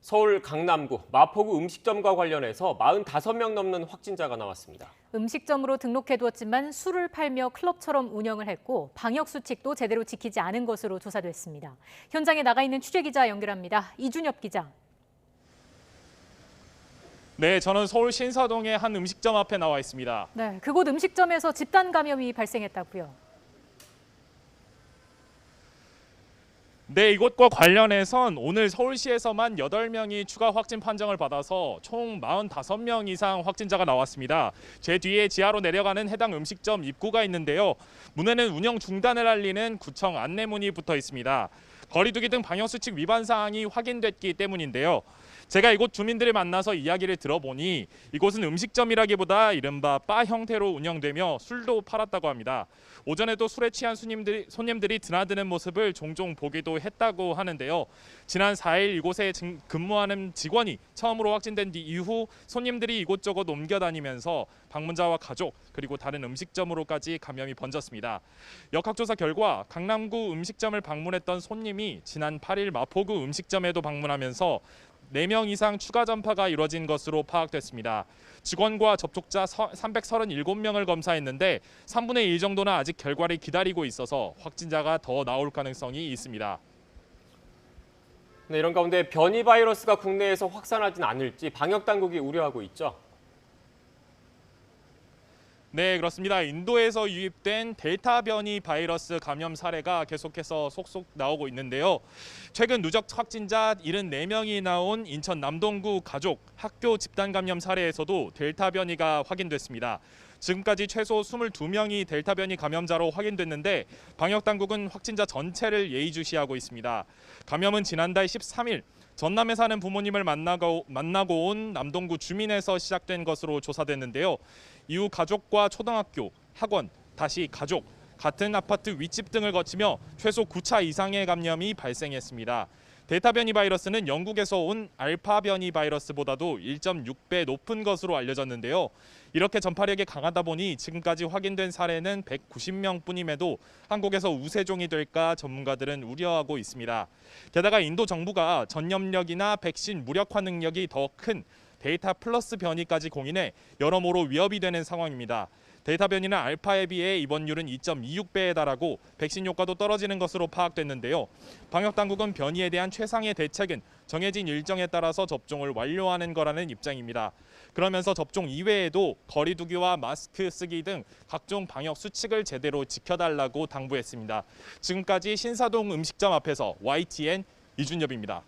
서울 강남구 마포구 음식점과 관련해서 45명 넘는 확진자가 나왔습니다. 음식점으로 등록해두었지만 술을 팔며 클럽처럼 운영을 했고 방역수칙도 제대로 지키지 않은 것으로 조사됐습니다. 현장에 나가 있는 취재기자 연결합니다. 이준엽 기자. 네, 저는 서울 신사동의 한 음식점 앞에 나와 있습니다. 네, 그곳 음식점에서 집단 감염이 발생했다고요. 네, 이곳과 관련해선 오늘 서울시에서만 8명이 추가 확진 판정을 받아서 총 45명 이상 확진자가 나왔습니다. 제 뒤에 지하로 내려가는 해당 음식점 입구가 있는데요. 문에는 운영 중단을 알리는 구청 안내문이 붙어 있습니다. 거리 두기 등 방역수칙 위반 사항이 확인됐기 때문인데요. 제가 이곳 주민들을 만나서 이야기를 들어보니 이곳은 음식점이라기보다 이른바 바 형태로 운영되며 술도 팔았다고 합니다. 오전에도 술에 취한 손님들이 드나드는 모습을 종종 보기도 했다고 하는데요. 지난 4일 이곳에 근무하는 직원이 처음으로 확진된 뒤 이후 손님들이 이곳저곳 옮겨다니면서 방문자와 가족 그리고 다른 음식점으로까지 감염이 번졌습니다. 역학조사 결과 강남구 음식점을 방문했던 손님이 지난 8일 마포구 음식점에도 방문하면서 4명 이상 추가 전파가 이뤄진 것으로 파악됐습니다. 직원과 접촉자 337명을 검사했는데 3분의 1 정도는 아직 결과를 기다리고 있어서 확진자가 더 나올 가능성이 있습니다. 네, 이런 가운데 변이 바이러스가 국내에서 확산하진 않을지 방역 당국이 우려하고 있죠. 네, 그렇습니다. 인도에서 유입된 델타 변이 바이러스 감염 사례가 계속해서 속속 나오고 있는데요. 최근 누적 확진자 74명이 나온 인천 남동구 가족 학교 집단 감염 사례에서도 델타 변이가 확인됐습니다. 지금까지 최소 22명이 델타 변이 감염자로 확인됐는데 방역 당국은 확진자 전체를 예의주시하고 있습니다. 감염은 지난달 13일 전남에 사는 부모님을 만나고 온 남동구 주민에서 시작된 것으로 조사됐는데요. 이후 가족과 초등학교, 학원, 다시 가족, 같은 아파트 윗집 등을 거치며 최소 9차 이상의 감염이 발생했습니다. 델타 변이 바이러스는 영국에서 온 알파 변이 바이러스보다도 1.6배 높은 것으로 알려졌는데요. 이렇게 전파력이 강하다 보니 지금까지 확인된 사례는 190명뿐임에도 한국에서 우세종이 될까 전문가들은 우려하고 있습니다. 게다가 인도 정부가 전염력이나 백신 무력화 능력이 더 큰 델타 플러스 변이까지 공인해 여러모로 위협이 되는 상황입니다. 델타 변이는 알파에 비해 입원율은 2.26배에 달하고 백신 효과도 떨어지는 것으로 파악됐는데요. 방역 당국은 변이에 대한 최상의 대책은 정해진 일정에 따라서 접종을 완료하는 거라는 입장입니다. 그러면서 접종 이외에도 거리 두기와 마스크 쓰기 등 각종 방역 수칙을 제대로 지켜달라고 당부했습니다. 지금까지 신사동 음식점 앞에서 YTN 이준엽입니다.